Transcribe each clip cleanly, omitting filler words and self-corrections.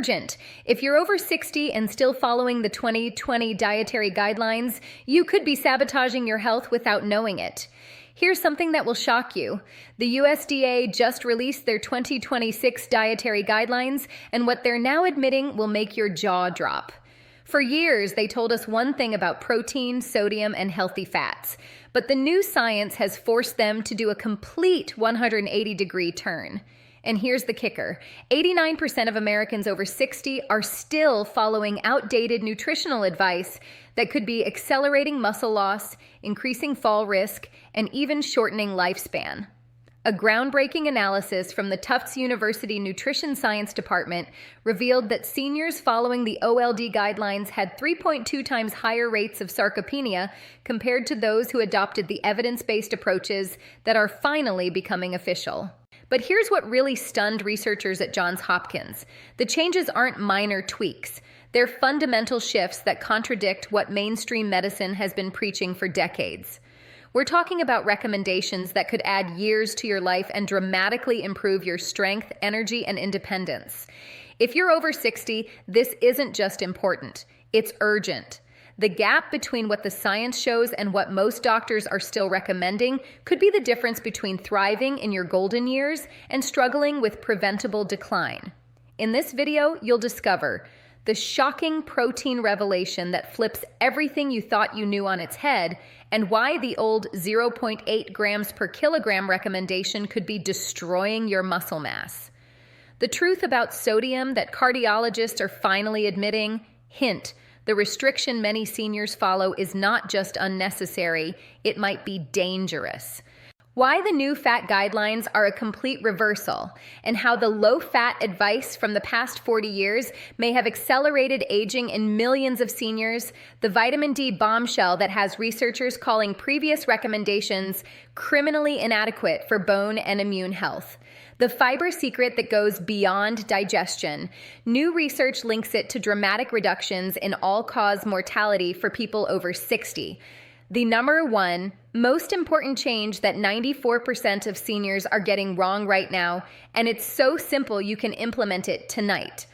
urgent. If you're over 60 and still following the 2020 dietary guidelines, you could be sabotaging your health without knowing it. Here's something that will shock you. The USDA just released their 2026 dietary guidelines, and what they're now admitting will make your jaw drop. For years, they told us one thing about protein, sodium, and healthy fats, but the new science has forced them to do a complete 180-degree turn. And here's the kicker. 89% of Americans over 60 are still following outdated nutritional advice that could be accelerating muscle loss, increasing fall risk, and even shortening lifespan. A groundbreaking analysis from the Tufts University Nutrition Science Department revealed that seniors following the OLD guidelines had 3.2 times higher rates of sarcopenia compared to those who adopted the evidence-based approaches that are finally becoming official. But here's what really stunned researchers at Johns Hopkins. The changes aren't minor tweaks. They're fundamental shifts that contradict what mainstream medicine has been preaching for decades. We're talking about recommendations that could add years to your life and dramatically improve your strength, energy, and independence. If you're over 60, this isn't just important, it's urgent. The gap between what the science shows and what most doctors are still recommending could be the difference between thriving in your golden years and struggling with preventable decline. In this video, you'll discover the shocking protein revelation that flips everything you thought you knew on its head, and why the old 0.8 grams per kilogram recommendation could be destroying your muscle mass. The truth about sodium that cardiologists are finally admitting. Hint, the restriction many seniors follow is not just unnecessary, it might be dangerous. Why the new fat guidelines are a complete reversal, and how the low-fat advice from the past 40 years may have accelerated aging in millions of seniors, the vitamin D bombshell that has researchers calling previous recommendations criminally inadequate for bone and immune health, the fiber secret that goes beyond digestion. New research links it to dramatic reductions in all-cause mortality for people over 60. The number one, most important change that 94% of seniors are getting wrong right now, and it's so simple you can implement it tonight.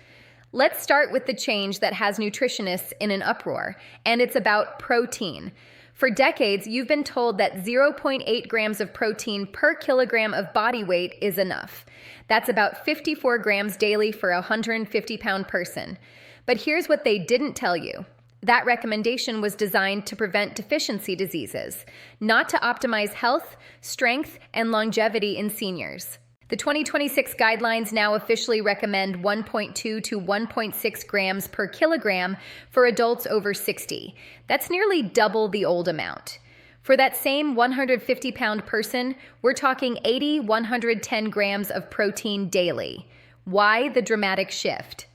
Let's start with the change that has nutritionists in an uproar, and it's about protein. For decades, you've been told that 0.8 grams of protein per kilogram of body weight is enough. That's about 54 grams daily for a 150-pound person. But here's what they didn't tell you. That recommendation was designed to prevent deficiency diseases, not to optimize health, strength, and longevity in seniors. The 2026 guidelines now officially recommend 1.2 to 1.6 grams per kilogram for adults over 60. That's nearly double the old amount. For that same 150-pound person, we're talking 110 grams of protein daily. Why the dramatic shift?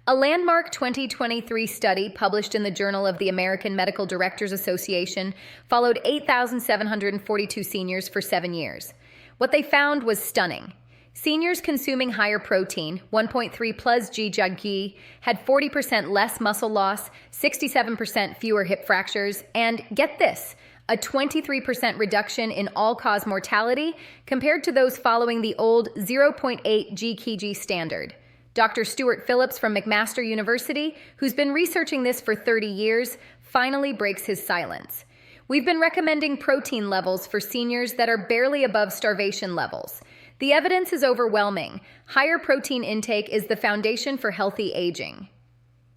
A landmark 2023 study published in the Journal of the American Medical Directors Association followed 8,742 seniors for 7 years. What they found was stunning. Seniors consuming higher protein, 1.3 plus g, had 40% less muscle loss, 67% fewer hip fractures, and get this, a 23% reduction in all-cause mortality compared to those following the old 0.8 g standard. Dr. Stuart Phillips from McMaster University, who's been researching this for 30 years, finally breaks his silence. We've been recommending protein levels for seniors that are barely above starvation levels. The evidence is overwhelming. Higher protein intake is the foundation for healthy aging.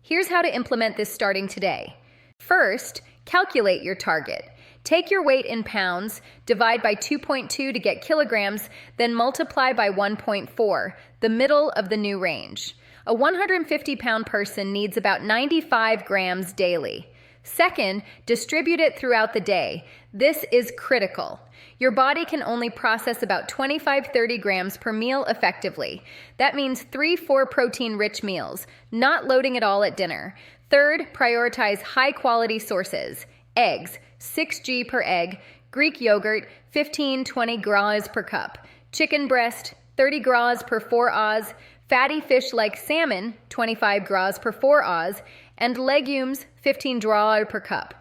Here's how to implement this starting today. First, calculate your target. Take your weight in pounds, divide by 2.2 to get kilograms, then multiply by 1.4, the middle of the new range. A 150-pound person needs about 95 grams daily. Second, distribute it throughout the day. This is critical. Your body can only process about 25-30 grams per meal effectively. That means 3-4 protein-rich meals, not loading it all at dinner. Third, prioritize high-quality sources. Eggs, 6g per egg, Greek yogurt, 15-20 gras per cup, chicken breast, 30 gras per 4 oz, fatty fish like salmon, 25 gras per 4 oz, and legumes, 15 gras per cup.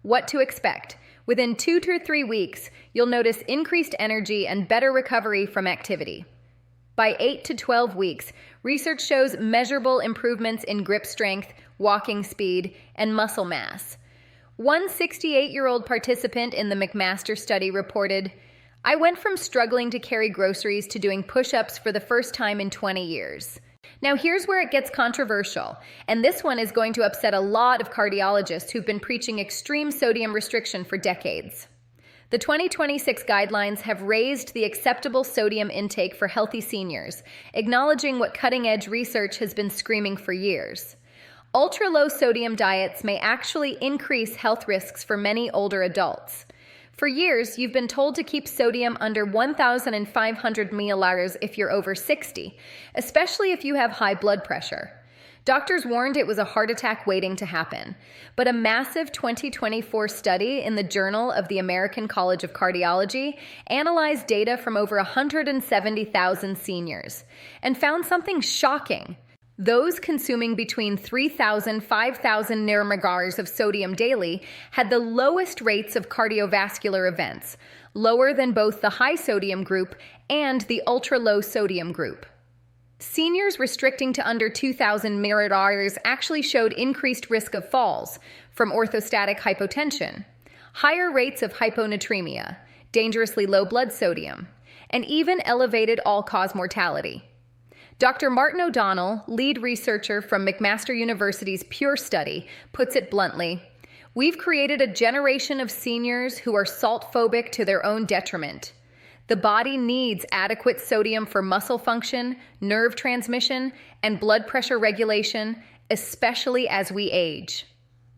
What to expect? Within 2 to 3 weeks, you'll notice increased energy and better recovery from activity. By 8 to 12 weeks, research shows measurable improvements in grip strength, walking speed, and muscle mass. One 68-year-old participant in the McMaster study reported, "I went from struggling to carry groceries to doing push-ups for the first time in 20 years." Now here's where it gets controversial, and this one is going to upset a lot of cardiologists who've been preaching extreme sodium restriction for decades. The 2026 guidelines have raised the acceptable sodium intake for healthy seniors, acknowledging what cutting-edge research has been screaming for years. Ultra-low sodium diets may actually increase health risks for many older adults. For years, you've been told to keep sodium under 1,500 milliliters if you're over 60, especially if you have high blood pressure. Doctors warned it was a heart attack waiting to happen, but a massive 2024 study in the Journal of the American College of Cardiology analyzed data from over 170,000 seniors and found something shocking. Those consuming between 3,000 and 5,000 nanomegars of sodium daily had the lowest rates of cardiovascular events, lower than both the high sodium group and the ultra-low sodium group. Seniors restricting to under 2,000 milliliters actually showed increased risk of falls from orthostatic hypotension, higher rates of hyponatremia, dangerously low blood sodium, and even elevated all-cause mortality. Dr. Martin O'Donnell, lead researcher from McMaster University's Pure study, puts it bluntly, "We've created a generation of seniors who are salt-phobic to their own detriment. The body needs adequate sodium for muscle function, nerve transmission, and blood pressure regulation, especially as we age."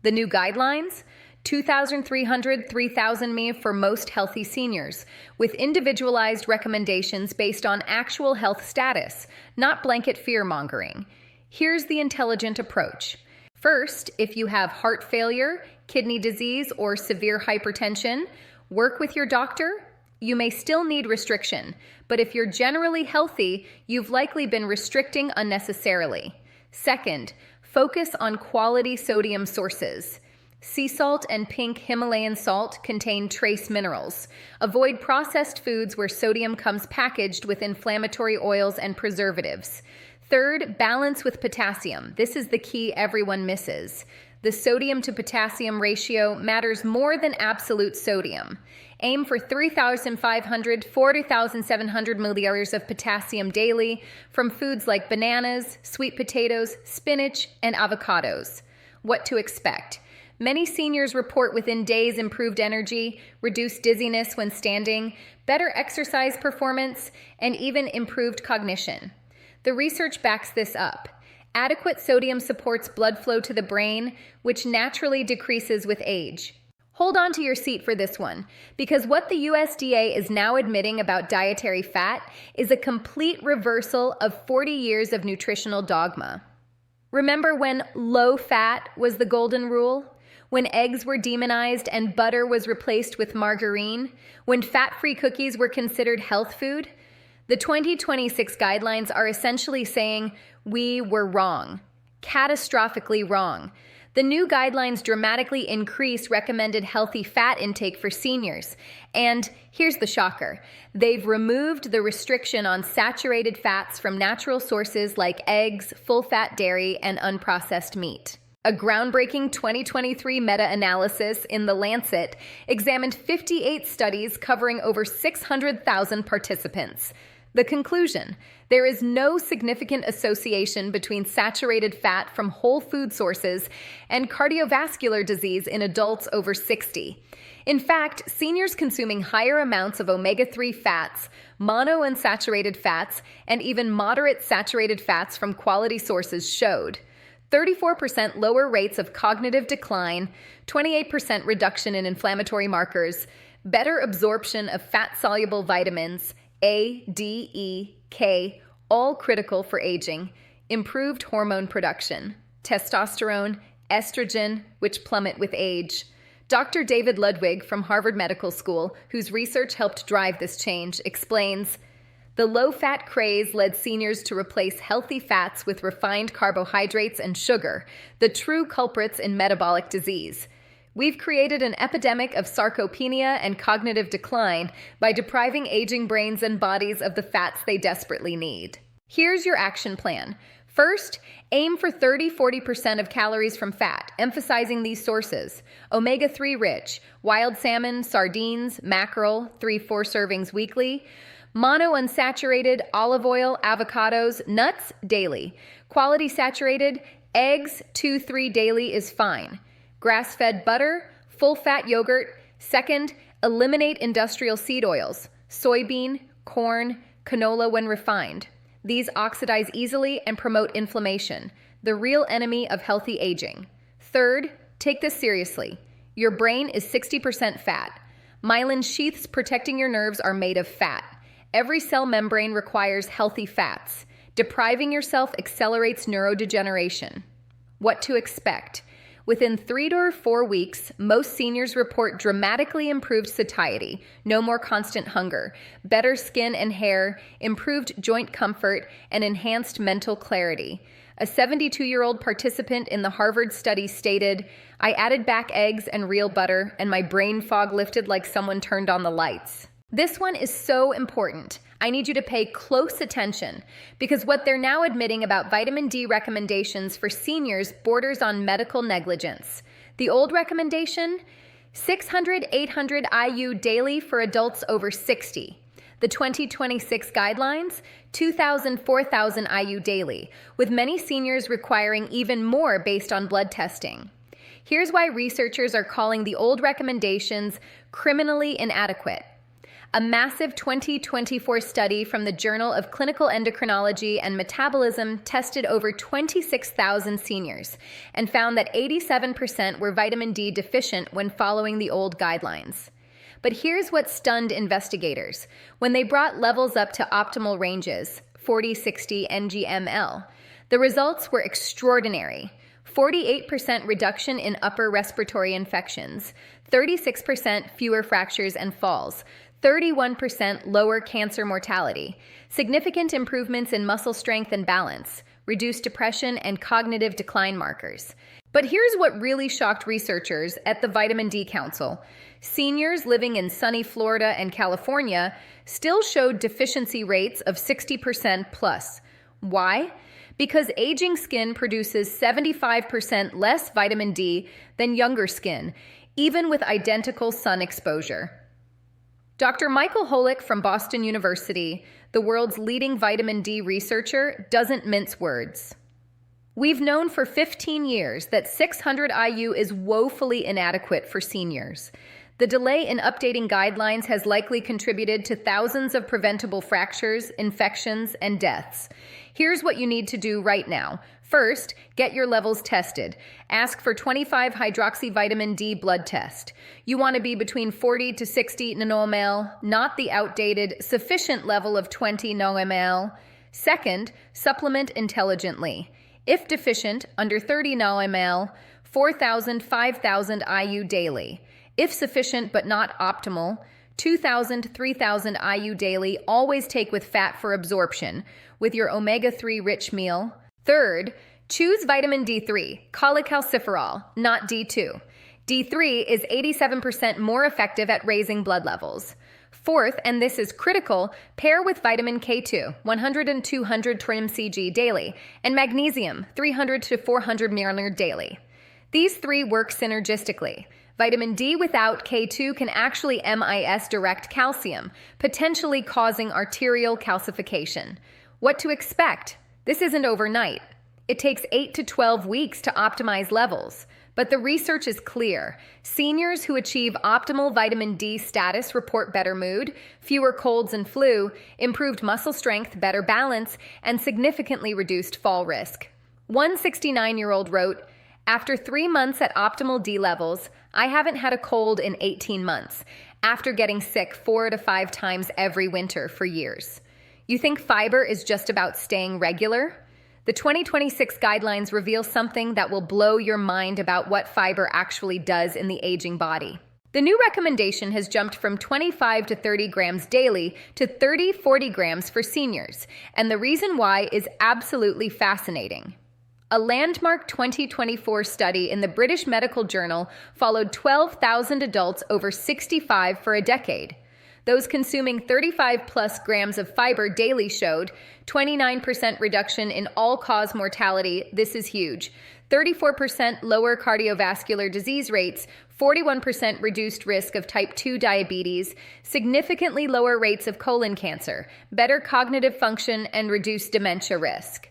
The new guidelines? 2,300, 3,000 mg for most healthy seniors, with individualized recommendations based on actual health status, not blanket fear-mongering. Here's the intelligent approach. First, if you have heart failure, kidney disease, or severe hypertension, work with your doctor. You may still need restriction, but if you're generally healthy, you've likely been restricting unnecessarily. Second, focus on quality sodium sources. Sea salt and pink Himalayan salt contain trace minerals. Avoid processed foods where sodium comes packaged with inflammatory oils and preservatives. Third, balance with potassium. This is the key everyone misses. The sodium to potassium ratio matters more than absolute sodium. Aim for 3,500, 4,700 milliliters of potassium daily from foods like bananas, sweet potatoes, spinach, and avocados. What to expect? Many seniors report within days improved energy, reduced dizziness when standing, better exercise performance, and even improved cognition. The research backs this up. Adequate sodium supports blood flow to the brain, which naturally decreases with age. Hold on to your seat for this one, because what the USDA is now admitting about dietary fat is a complete reversal of 40 years of nutritional dogma. Remember when low fat was the golden rule? When eggs were demonized and butter was replaced with margarine? When fat-free cookies were considered health food? The 2026 guidelines are essentially saying we were wrong, catastrophically wrong. The new guidelines dramatically increase recommended healthy fat intake for seniors. And here's the shocker. They've removed the restriction on saturated fats from natural sources like eggs, full-fat dairy, and unprocessed meat. A groundbreaking 2023 meta-analysis in The Lancet examined 58 studies covering over 600,000 participants. The conclusion: there is no significant association between saturated fat from whole food sources and cardiovascular disease in adults over 60. In fact, seniors consuming higher amounts of omega-3 fats, monounsaturated fats, and even moderate saturated fats from quality sources showed 34% lower rates of cognitive decline, 28% reduction in inflammatory markers, better absorption of fat-soluble vitamins, A, D, E, K, all critical for aging, improved hormone production, testosterone, estrogen, which plummet with age. Dr. David Ludwig from Harvard Medical School, whose research helped drive this change, explains, "The low-fat craze led seniors to replace healthy fats with refined carbohydrates and sugar, the true culprits in metabolic disease. We've created an epidemic of sarcopenia and cognitive decline by depriving aging brains and bodies of the fats they desperately need. Here's your action plan. First, aim for 30–40% of calories from fat, emphasizing these sources: omega-3 rich, wild salmon, sardines, mackerel, 3–4 servings weekly; monounsaturated, olive oil, avocados, nuts, daily; quality saturated, eggs, 2–3 daily is fine; grass-fed butter, full-fat yogurt. Second, eliminate industrial seed oils, soybean, corn, canola when refined. These oxidize easily and promote inflammation, the real enemy of healthy aging. Third, take this seriously. Your brain is 60% fat. Myelin sheaths protecting your nerves are made of fat. Every cell membrane requires healthy fats. Depriving yourself accelerates neurodegeneration. What to expect? Within 3 to 4 weeks, most seniors report dramatically improved satiety, no more constant hunger, better skin and hair, improved joint comfort, and enhanced mental clarity. A 72-year-old participant in the Harvard study stated, "I added back eggs and real butter, and my brain fog lifted like someone turned on the lights." This one is so important. I need you to pay close attention because what they're now admitting about vitamin D recommendations for seniors borders on medical negligence. The old recommendation, 600–800 IU daily for adults over 60. The 2026 guidelines, 2,000–4,000 IU daily, with many seniors requiring even more based on blood testing. Here's why researchers are calling the old recommendations criminally inadequate. A massive 2024 study from the Journal of Clinical Endocrinology and Metabolism tested over 26,000 seniors and found that 87% were vitamin D deficient when following the old guidelines. But here's what stunned investigators. When they brought levels up to optimal ranges, 40–60 ng/ml, the results were extraordinary. 48% reduction in upper respiratory infections, 36% fewer fractures and falls, 31% lower cancer mortality, significant improvements in muscle strength and balance, reduced depression and cognitive decline markers. But here's what really shocked researchers at the Vitamin D Council. Seniors living in sunny Florida and California still showed deficiency rates of 60% plus. Why? Because aging skin produces 75% less vitamin D than younger skin, even with identical sun exposure. Dr. Michael Holick from Boston University, the world's leading vitamin D researcher, doesn't mince words. We've known for 15 years that 600 IU is woefully inadequate for seniors. The delay in updating guidelines has likely contributed to thousands of preventable fractures, infections, and deaths. Here's what you need to do right now. First, get your levels tested. Ask for 25-hydroxyvitamin D blood test. You want to be between 40–60 nanoml, not the outdated sufficient level of 20 nanoml. Second, supplement intelligently. If deficient, under 30 nanoml, 4,000–5,000 IU daily. If sufficient but not optimal, 2,000–3,000 IU daily. Always take with fat for absorption with your omega-3 rich meal. Third, choose vitamin D3, cholecalciferol, not D2. D3 is 87% more effective at raising blood levels. Fourth, and this is critical, pair with vitamin K2, 100–200 trimcg daily, and magnesium, 300–400 ml daily. These three work synergistically. Vitamin D without K2 can actually MIS direct calcium, potentially causing arterial calcification. What to expect? This isn't overnight. It takes 8 to 12 weeks to optimize levels. But the research is clear. Seniors who achieve optimal vitamin D status report better mood, fewer colds and flu, improved muscle strength, better balance, and significantly reduced fall risk. One 69-year-old wrote, "After 3 months at optimal D levels, I haven't had a cold in 18 months, after getting sick 4 to 5 times every winter for years." You think fiber is just about staying regular? The 2026 guidelines reveal something that will blow your mind about what fiber actually does in the aging body. The new recommendation has jumped from 25 to 30 grams daily to 30–40 grams for seniors, and the reason why is absolutely fascinating. A landmark 2024 study in the British Medical Journal followed 12,000 adults over 65 for a decade. Those consuming 35 plus grams of fiber daily showed 29% reduction in all-cause mortality. This is huge. 34% lower cardiovascular disease rates, 41% reduced risk of type 2 diabetes, significantly lower rates of colon cancer, better cognitive function, and reduced dementia risk.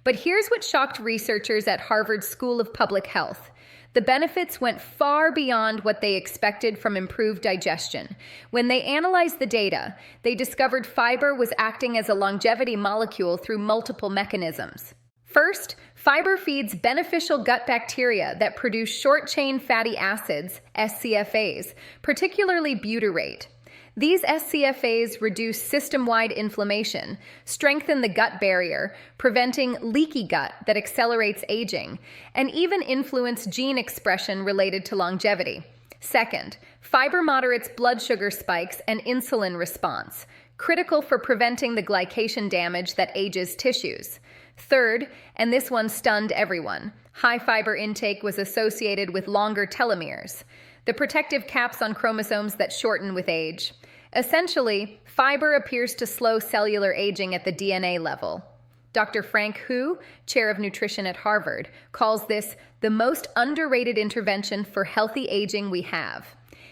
But here's what shocked researchers at Harvard School of Public Health. The benefits went far beyond what they expected from improved digestion. When they analyzed the data, they discovered fiber was acting as a longevity molecule through multiple mechanisms. First, fiber feeds beneficial gut bacteria that produce short-chain fatty acids, SCFAs, particularly butyrate. These SCFAs reduce system-wide inflammation, strengthen the gut barrier, preventing leaky gut that accelerates aging, and even influence gene expression related to longevity. Second, fiber moderates blood sugar spikes and insulin response, critical for preventing the glycation damage that ages tissues. Third, and this one stunned everyone, high fiber intake was associated with longer telomeres, the protective caps on chromosomes that shorten with age. Essentially, fiber appears to slow cellular aging at the DNA level. Dr. Frank Hu, chair of nutrition at Harvard, calls this the most underrated intervention for healthy aging we have.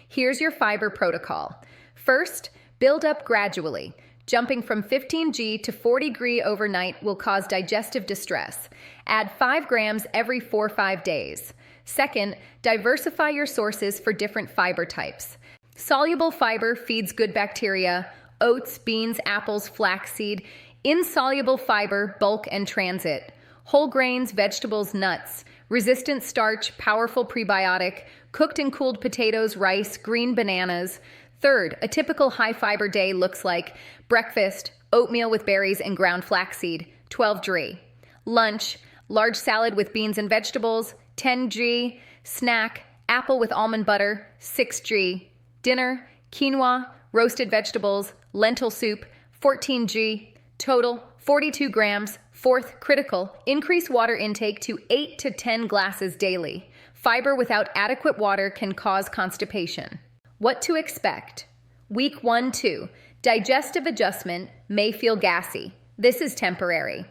Here's your fiber protocol. First, build up gradually. Jumping from 15G to 40G overnight will cause digestive distress. Add 5 grams every 4-5 days. Second, diversify your sources for different fiber types. Soluble fiber feeds good bacteria, oats, beans, apples, flaxseed. Insoluble fiber, bulk and transit. Whole grains, vegetables, nuts. Resistant starch, powerful prebiotic. Cooked and cooled potatoes, rice, green bananas. Third, a typical high-fiber day looks like breakfast, oatmeal with berries and ground flaxseed, 12G. Lunch, large salad with beans and vegetables, 10G. Snack, apple with almond butter, 6G. Dinner, quinoa, roasted vegetables, lentil soup, 14G. Total, 42 grams. Fourth, critical, increase water intake to 8 to 10 glasses daily. Fiber without adequate water can cause constipation. What to expect? Week 1-2, digestive adjustment, may feel gassy. This is temporary.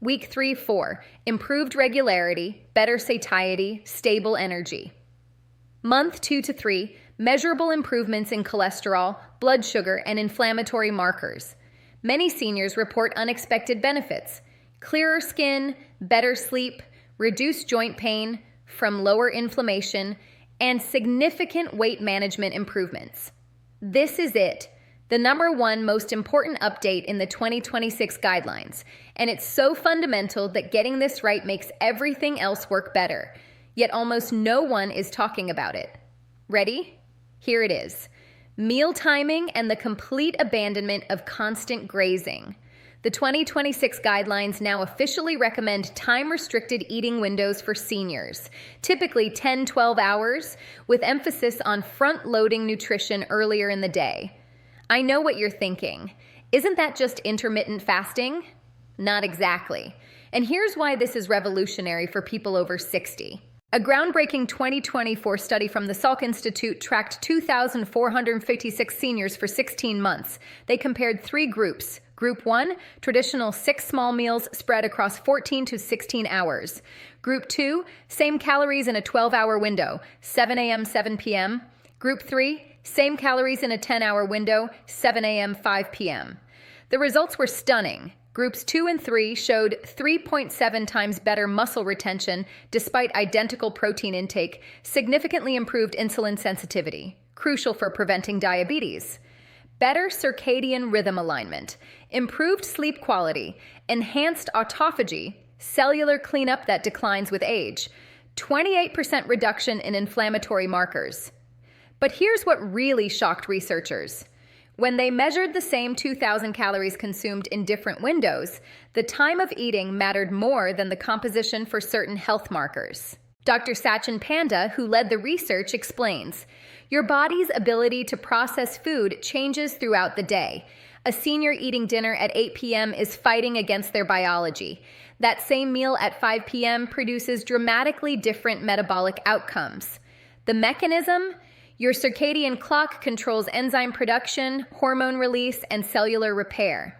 Week 3-4, improved regularity, better satiety, stable energy. Month 2-3, measurable improvements in cholesterol, blood sugar, and inflammatory markers. Many seniors report unexpected benefits: clearer skin, better sleep, reduced joint pain from lower inflammation, and significant weight management improvements. This is it, the #1 most important update in the 2026 guidelines, and it's so fundamental that getting this right makes everything else work better, yet almost no one is talking about it. Ready? Here it is. Meal timing and the complete abandonment of constant grazing. The 2026 guidelines now officially recommend time-restricted eating windows for seniors, typically 10-12 hours, with emphasis on front-loading nutrition earlier in the day. I know what you're thinking. Isn't that just intermittent fasting? Not exactly. And here's why this is revolutionary for people over 60. A groundbreaking 2024 study from the Salk Institute tracked 2,456 seniors for 16 months. They compared 3 groups. Group 1, traditional 6 small meals spread across 14 to 16 hours. Group 2, same calories in a 12-hour window, 7 a.m., 7 p.m. Group 3, same calories in a 10-hour window, 7 a.m., 5 p.m. The results were stunning. Groups 2 and 3 showed 3.7 times better muscle retention despite identical protein intake, significantly improved insulin sensitivity, crucial for preventing diabetes. Better circadian rhythm alignment, improved sleep quality, enhanced autophagy, cellular cleanup that declines with age, 28% reduction in inflammatory markers. But here's what really shocked researchers. When they measured the same 2,000 calories consumed in different windows, the time of eating mattered more than the composition for certain health markers. Dr. Sachin Panda, who led the research, explains, your body's ability to process food changes throughout the day. A senior eating dinner at 8 p.m. is fighting against their biology. That same meal at 5 p.m. produces dramatically different metabolic outcomes. The mechanism? Your circadian clock controls enzyme production, hormone release, and cellular repair.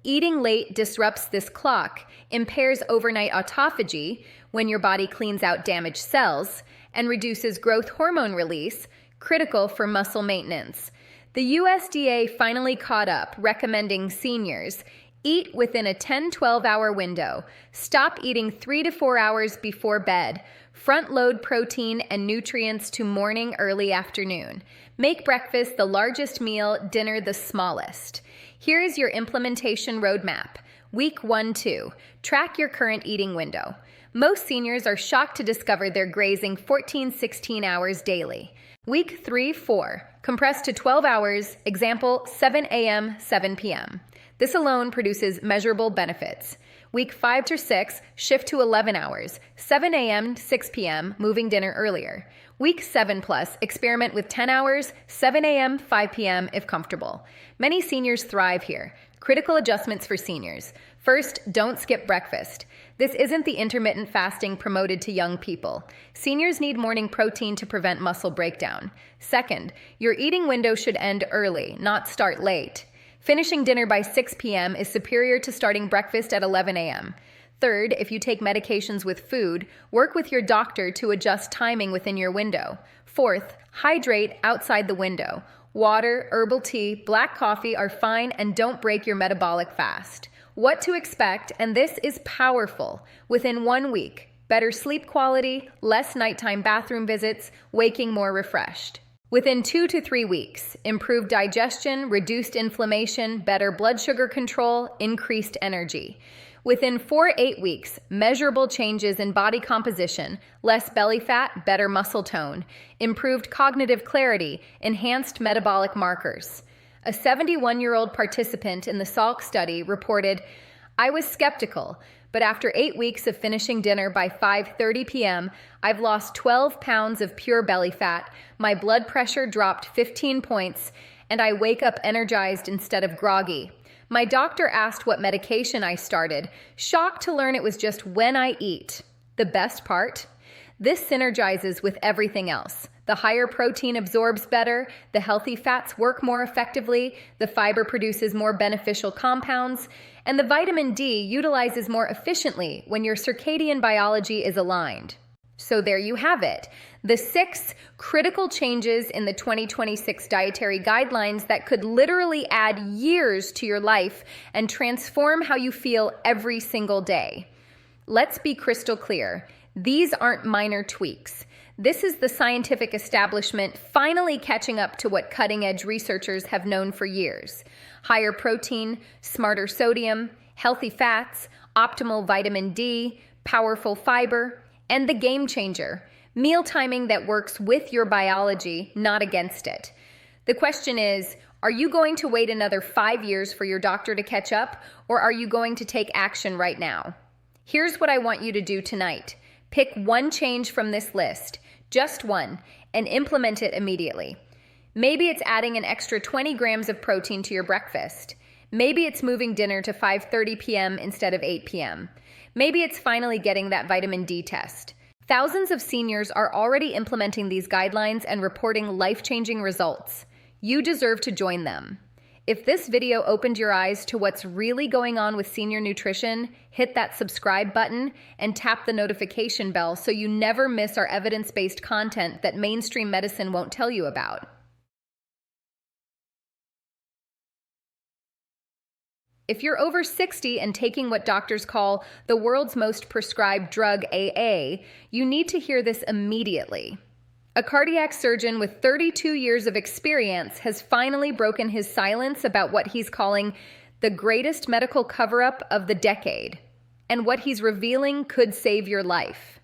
Eating late disrupts this clock, impairs overnight autophagy, when your body cleans out damaged cells, and reduces growth hormone release, critical for muscle maintenance. The USDA finally caught up, recommending seniors eat within a 10-12 hour window. Stop eating 3 to 4 hours before bed. Front-load protein and nutrients to morning, early afternoon. Make breakfast the largest meal, dinner the smallest. Here is your implementation roadmap. Week 1-2. Track your current eating window. Most seniors are shocked to discover they're grazing 14-16 hours daily. Week 3-4. Compress to 12 hours, example 7 a.m., 7 p.m. This alone produces measurable benefits. Week 5-6, shift to 11 hours, 7 a.m., 6 p.m., moving dinner earlier. Week 7+, experiment with 10 hours, 7 a.m., 5 p.m. if comfortable. Many seniors thrive here. Critical adjustments for seniors. First, don't skip breakfast. This isn't the intermittent fasting promoted to young people. Seniors need morning protein to prevent muscle breakdown. Second, your eating window should end early, not start late. Finishing dinner by 6 p.m. is superior to starting breakfast at 11 a.m. Third, if you take medications with food, work with your doctor to adjust timing within your window. Fourth, hydrate outside the window. Water, herbal tea, black coffee are fine and don't break your metabolic fast. What to expect, and this is powerful, within 1 week. Better sleep quality, less nighttime bathroom visits, waking more refreshed. Within 2 to 3 weeks, improved digestion, reduced inflammation, better blood sugar control, increased energy. Within 4-8 weeks, measurable changes in body composition, less belly fat, better muscle tone, improved cognitive clarity, enhanced metabolic markers. A 71-year-old participant in the Salk study reported, "I was skeptical, but after 8 weeks of finishing dinner by 5:30 p.m., I've lost 12 pounds of pure belly fat, my blood pressure dropped 15 points, and I wake up energized instead of groggy. My doctor asked what medication I started, shocked to learn it was just when I eat. The best part? This synergizes with everything else. The higher protein absorbs better, the healthy fats work more effectively, the fiber produces more beneficial compounds, and the vitamin D utilizes more efficiently when your circadian biology is aligned." So there you have it, the 6 critical changes in the 2026 dietary guidelines that could literally add years to your life and transform how you feel every single day. Let's be crystal clear. These aren't minor tweaks. This is the scientific establishment finally catching up to what cutting-edge researchers have known for years. Higher protein, smarter sodium, healthy fats, optimal vitamin D, powerful fiber, and the game changer, meal timing that works with your biology, not against it. The question is, are you going to wait another 5 years for your doctor to catch up, or are you going to take action right now? Here's what I want you to do tonight. Pick one change from this list, just one, and implement it immediately. Maybe it's adding an extra 20 grams of protein to your breakfast. Maybe it's moving dinner to 5:30 p.m. instead of 8 p.m. Maybe it's finally getting that vitamin D test. Thousands of seniors are already implementing these guidelines and reporting life-changing results. You deserve to join them. If this video opened your eyes to what's really going on with senior nutrition, hit that subscribe button and tap the notification bell so you never miss our evidence-based content that mainstream medicine won't tell you about. If you're over 60 and taking what doctors call the world's most prescribed drug, AA, you need to hear this immediately. A cardiac surgeon with 32 years of experience has finally broken his silence about what he's calling the greatest medical cover-up of the decade, and what he's revealing could save your life.